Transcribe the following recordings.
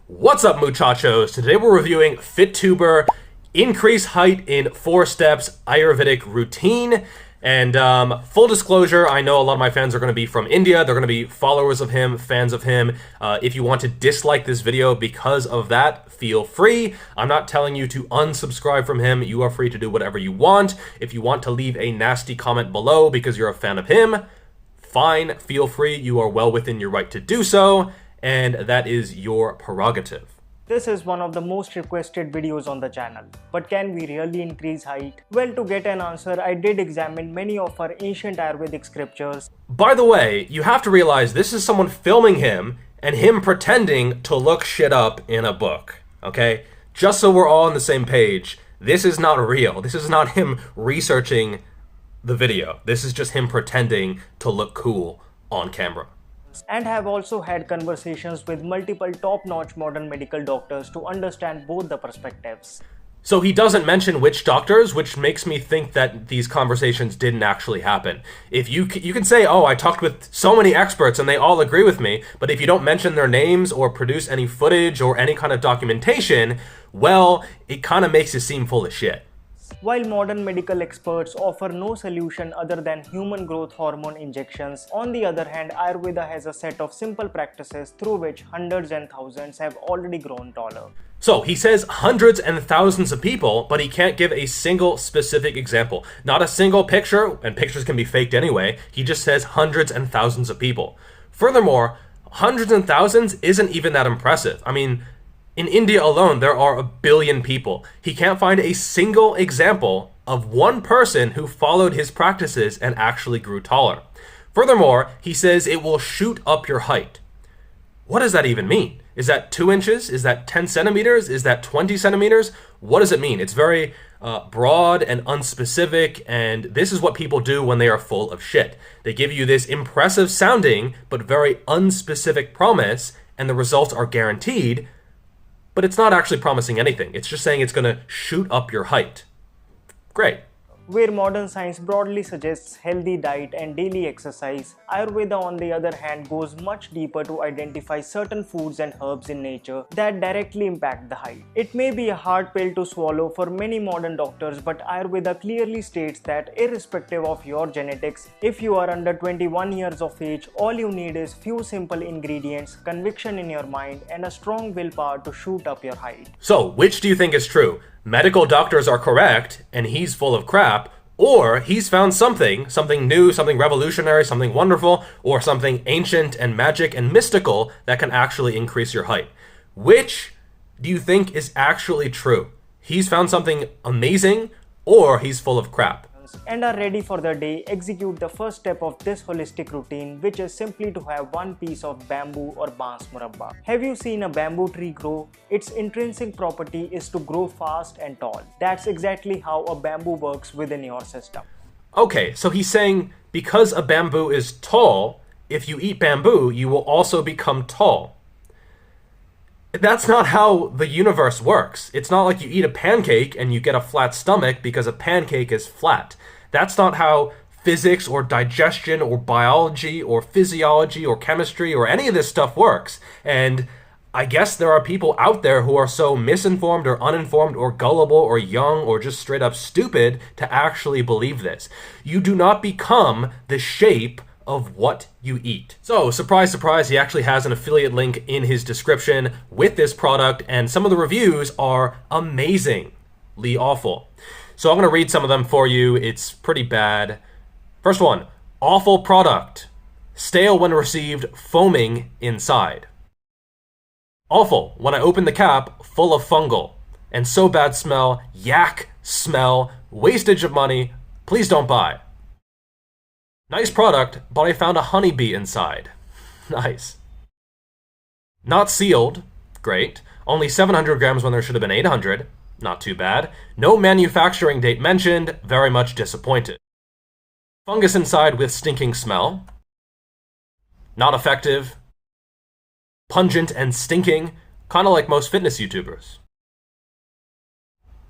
What's up, muchachos? Today we're reviewing FitTuber Increase Height in 4 Steps Ayurvedic Routine. And full disclosure, I know a lot of my fans are going to be from India. They're going to be followers of him, fans of him. If you want to dislike this video because of that, feel free. I'm not telling you to unsubscribe from him. You are free to do whatever you want. If you want to leave a nasty comment below because you're a fan of him, fine, feel free. You are well within your right to do so. And that is your prerogative. This is one of the most requested videos on the channel. But can we really increase height? Well, to get an answer, I did examine many of our ancient Ayurvedic scriptures. By the way, you have to realize this is someone filming him and him pretending to look shit up in a book, okay? Just so we're all on the same page, this is not real. This is not him researching the video. This is just him pretending to look cool on camera. And have also had conversations with multiple top-notch modern medical doctors to understand both the perspectives. So he doesn't mention which doctors, which makes me think that these conversations didn't actually happen. If you can say, oh, I talked with so many experts and they all agree with me, but if you don't mention their names or produce any footage or any kind of documentation, well, it kind of makes you seem full of shit. While modern medical experts offer no solution other than human growth hormone injections, on the other hand, Ayurveda has a set of simple practices through which hundreds and thousands have already grown taller. So he says hundreds and thousands of people, but he can't give a single specific example. Not a single picture, and pictures can be faked anyway. He just says hundreds and thousands of people. Furthermore, hundreds and thousands isn't even that impressive. I mean, in India alone, there are 1 billion people. He can't find a single example of one person who followed his practices and actually grew taller. Furthermore, he says it will shoot up your height. What does that even mean? Is that 2 inches? Is that 10 centimeters? Is that 20 centimeters? What does it mean? It's very broad and unspecific, and this is what people do when they are full of shit. They give you this impressive sounding but very unspecific promise, and the results are guaranteed, but it's not actually promising anything. It's just saying it's going to shoot up your height. Great. Where modern science broadly suggests healthy diet and daily exercise, Ayurveda on the other hand goes much deeper to identify certain foods and herbs in nature that directly impact the height. It may be a hard pill to swallow for many modern doctors, but Ayurveda clearly states that irrespective of your genetics, if you are under 21 years of age, all you need is few simple ingredients, conviction in your mind, and a strong willpower to shoot up your height. So, which do you think is true? Medical doctors are correct, and he's full of crap, or he's found something new, something revolutionary, something wonderful, or something ancient and magic and mystical that can actually increase your height. Which do you think is actually true? He's found something amazing, or he's full of crap? And are ready for the day, execute the first step of this holistic routine, which is simply to have one piece of bamboo or bans murabba. Have you seen a bamboo tree grow? Its intrinsic property is to grow fast and tall. That's exactly how a bamboo works within your system. Okay, so he's saying because a bamboo is tall, if you eat bamboo, you will also become tall. That's not how the universe works. It's not like you eat a pancake and you get a flat stomach because a pancake is flat. That's not how physics or digestion or biology or physiology or chemistry or any of this stuff works. And I guess there are people out there who are so misinformed or uninformed or gullible or young or just straight up stupid to actually believe this. You do not become the shape of what you eat. So, surprise, surprise, he actually has an affiliate link in his description with this product, and some of the reviews are amazingly awful. So I'm going to read some of them for you. It's pretty bad. First one, awful product. Stale when received, foaming inside. Awful, when I opened the cap, full of fungal. And so bad smell, yak smell, wastage of money, please don't buy. Nice product, but I found a honeybee inside. Nice. Not sealed. Great. Only 700 grams when there should have been 800. Not too bad. No manufacturing date mentioned. Very much disappointed. Fungus inside with stinking smell. Not effective. Pungent and stinking. Kind of like most fitness YouTubers.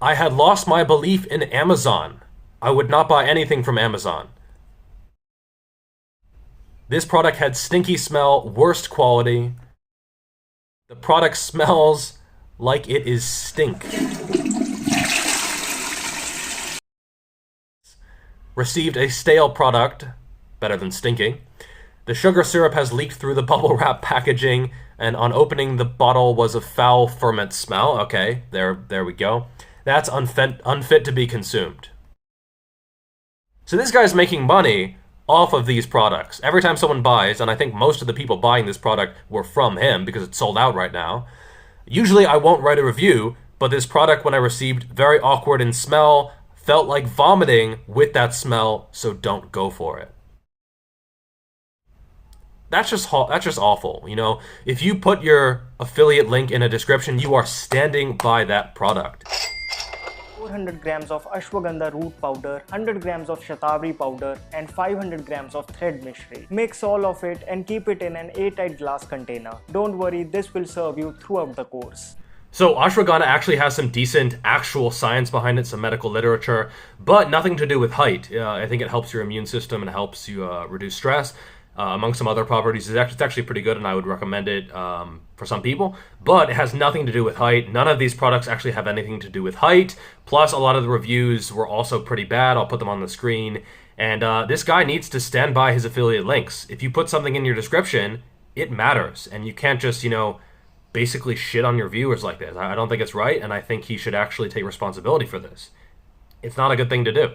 I had lost my belief in Amazon. I would not buy anything from Amazon. This product had stinky smell, worst quality. The product smells like it is stink. Received a stale product, better than stinking. The sugar syrup has leaked through the bubble wrap packaging, and on opening the bottle was a foul ferment smell. Okay, there we go. That's unfit to be consumed. So this guy's making money off of these products. Every time someone buys, and I think most of the people buying this product were from him because it's sold out right now. Usually I won't write a review, but this product, when I received, very awkward in smell, felt like vomiting with that smell, so don't go for it. That's just awful. You know, if you put your affiliate link in a description, you are standing by that product. 400 grams of ashwagandha root powder, 100 grams of shatavari powder, and 500 grams of thread mishri. Mix all of it and keep it in an airtight glass container. Don't worry, this will serve you throughout the course. So ashwagandha actually has some decent actual science behind it, some medical literature, but nothing to do with height. I think it helps your immune system and helps you reduce stress. Among some other properties, it's actually pretty good, and I would recommend it for some people. But it has nothing to do with height. None of these products actually have anything to do with height. Plus, a lot of the reviews were also pretty bad. I'll put them on the screen. And this guy needs to stand by his affiliate links. If you put something in your description, it matters. And you can't just, basically shit on your viewers like this. I don't think it's right, and I think he should actually take responsibility for this. It's not a good thing to do.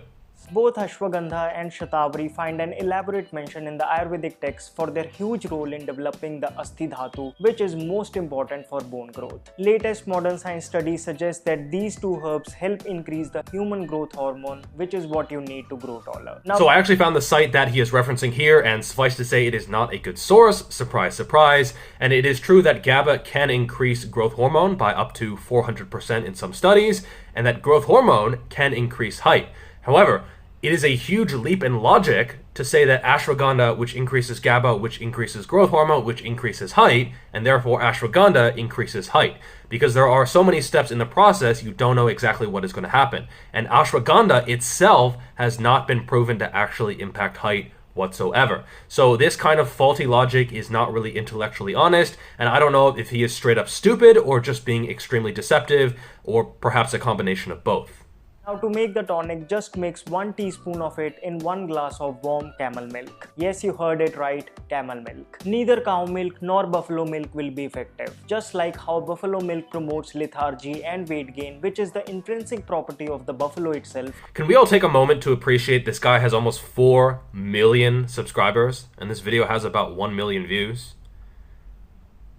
Both ashwagandha and shatavari find an elaborate mention in the Ayurvedic text for their huge role in developing the Asthi Dhatu, which is most important for bone growth. Latest modern science studies suggest that these two herbs help increase the human growth hormone, which is what you need to grow taller. So I actually found the site that he is referencing here, and suffice to say it is not a good source, surprise, surprise, and it is true that GABA can increase growth hormone by up to 400% in some studies, and that growth hormone can increase height. However, it is a huge leap in logic to say that ashwagandha, which increases GABA, which increases growth hormone, which increases height, and therefore ashwagandha increases height. Because there are so many steps in the process, you don't know exactly what is going to happen. And ashwagandha itself has not been proven to actually impact height whatsoever. So this kind of faulty logic is not really intellectually honest, and I don't know if he is straight up stupid or just being extremely deceptive, or perhaps a combination of both. Now to make the tonic, just mix 1 teaspoon of it in 1 glass of warm camel milk. Yes, you heard it right, camel milk. Neither cow milk nor buffalo milk will be effective. Just like how buffalo milk promotes lethargy and weight gain, which is the intrinsic property of the buffalo itself. Can we all take a moment to appreciate this guy has almost 4 million subscribers, and this video has about 1 million views?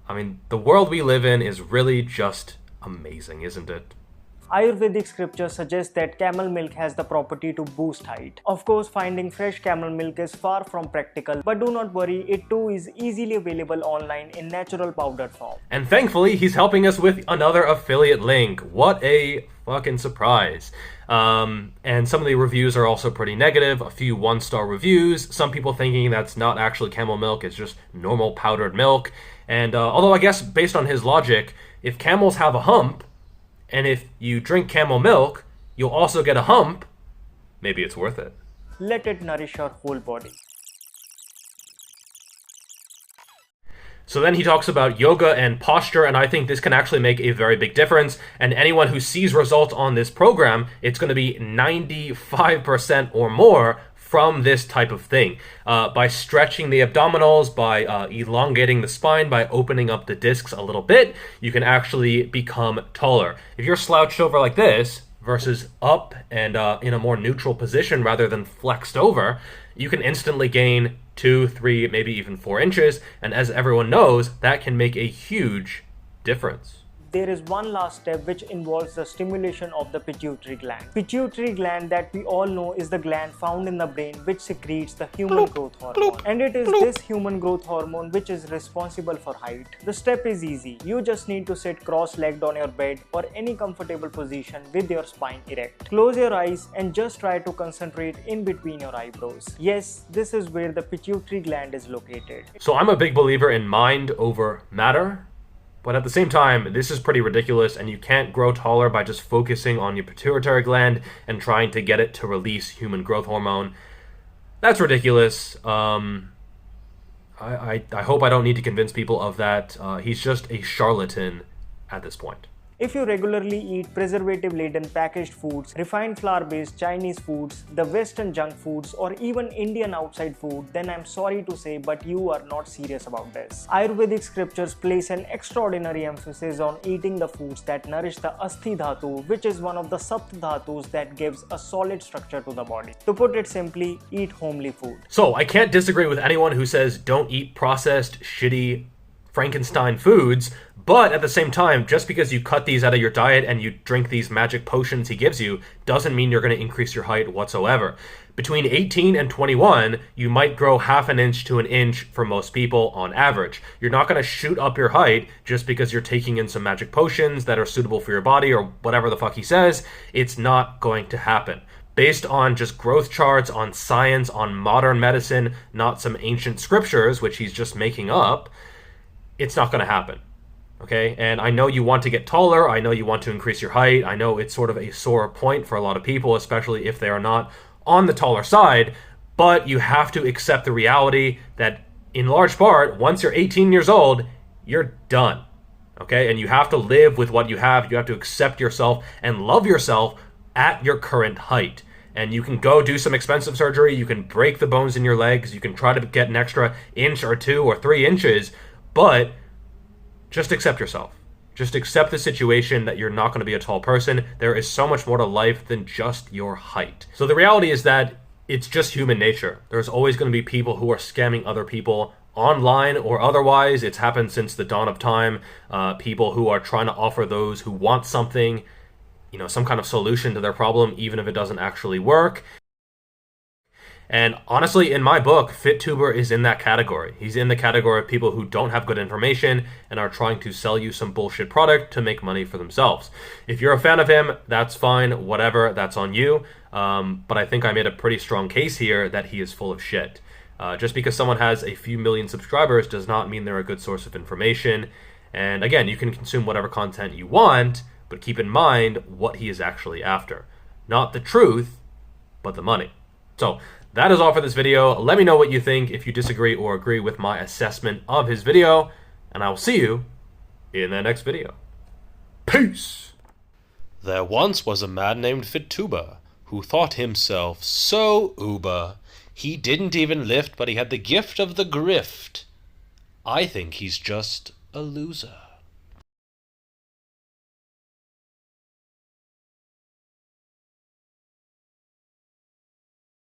I mean, the world we live in is really just amazing, isn't it? Ayurvedic scripture suggests that camel milk has the property to boost height. Of course, finding fresh camel milk is far from practical, but do not worry, it too is easily available online in natural powder form. And thankfully, he's helping us with another affiliate link. What a fucking surprise. And some of the reviews are also pretty negative, a few 1-star reviews, some people thinking that's not actually camel milk, it's just normal powdered milk. And although I guess based on his logic, if camels have a hump, and if you drink camel milk, you'll also get a hump, maybe it's worth it. Let it nourish your whole body. So then he talks about yoga and posture, and I think this can actually make a very big difference. And anyone who sees results on this program, it's going to be 95% or more from this type of thing. By stretching the abdominals, by elongating the spine, by opening up the discs a little bit, you can actually become taller. If you're slouched over like this versus up and in a more neutral position rather than flexed over, you can instantly gain 2, 3, maybe even 4 inches. And as everyone knows, that can make a huge difference. There is one last step which involves the stimulation of the pituitary gland. Pituitary gland that we all know is the gland found in the brain which secretes the human growth hormone. And it is this human growth hormone which is responsible for height. The step is easy. You just need to sit cross-legged on your bed or any comfortable position with your spine erect. Close your eyes and just try to concentrate in between your eyebrows. Yes, this is where the pituitary gland is located. So I'm a big believer in mind over matter. But at the same time, this is pretty ridiculous, and you can't grow taller by just focusing on your pituitary gland and trying to get it to release human growth hormone. That's ridiculous. I I hope I don't need to convince people of that. He's just a charlatan at this point. If you regularly eat preservative-laden packaged foods, refined flour-based Chinese foods, the Western junk foods, or even Indian outside food, then I'm sorry to say, but you are not serious about this. Ayurvedic scriptures place an extraordinary emphasis on eating the foods that nourish the Asthi Dhatu, which is one of the Sapt Dhatus that gives a solid structure to the body. To put it simply, eat homely food. So I can't disagree with anyone who says don't eat processed, shitty Frankenstein foods, but at the same time, just because you cut these out of your diet and you drink these magic potions he gives you, doesn't mean you're going to increase your height whatsoever. Between 18 and 21, you might grow half an inch to an inch for most people on average. You're not going to shoot up your height just because you're taking in some magic potions that are suitable for your body or whatever the fuck he says. It's not going to happen. Based on just growth charts, on science, on modern medicine, not some ancient scriptures, which he's just making up, it's not going to happen. Okay, and I know you want to get taller, I know you want to increase your height, I know it's sort of a sore point for a lot of people, especially if they are not on the taller side, but you have to accept the reality that in large part, once you're 18 years old, you're done. Okay, and you have to live with what you have to accept yourself and love yourself at your current height. And you can go do some expensive surgery, you can break the bones in your legs, you can try to get an extra inch or 2 or 3 inches, but just accept yourself. Just accept the situation that you're not going to be a tall person. There is so much more to life than just your height. So the reality is that it's just human nature. There's always going to be people who are scamming other people online or otherwise. It's happened since the dawn of time. People who are trying to offer those who want something, some kind of solution to their problem, even if it doesn't actually work. And honestly, in my book, FitTuber is in that category. He's in the category of people who don't have good information and are trying to sell you some bullshit product to make money for themselves. If you're a fan of him, that's fine, whatever, that's on you. But I think I made a pretty strong case here that he is full of shit. Just because someone has a few million subscribers does not mean they're a good source of information. And again, you can consume whatever content you want, but keep in mind what he is actually after. Not the truth, but the money. So that is all for this video. Let me know what you think if you disagree or agree with my assessment of his video, and I will see you in the next video. Peace! There once was a man named FitTuber who thought himself so uber. He didn't even lift, but he had the gift of the grift. I think he's just a loser.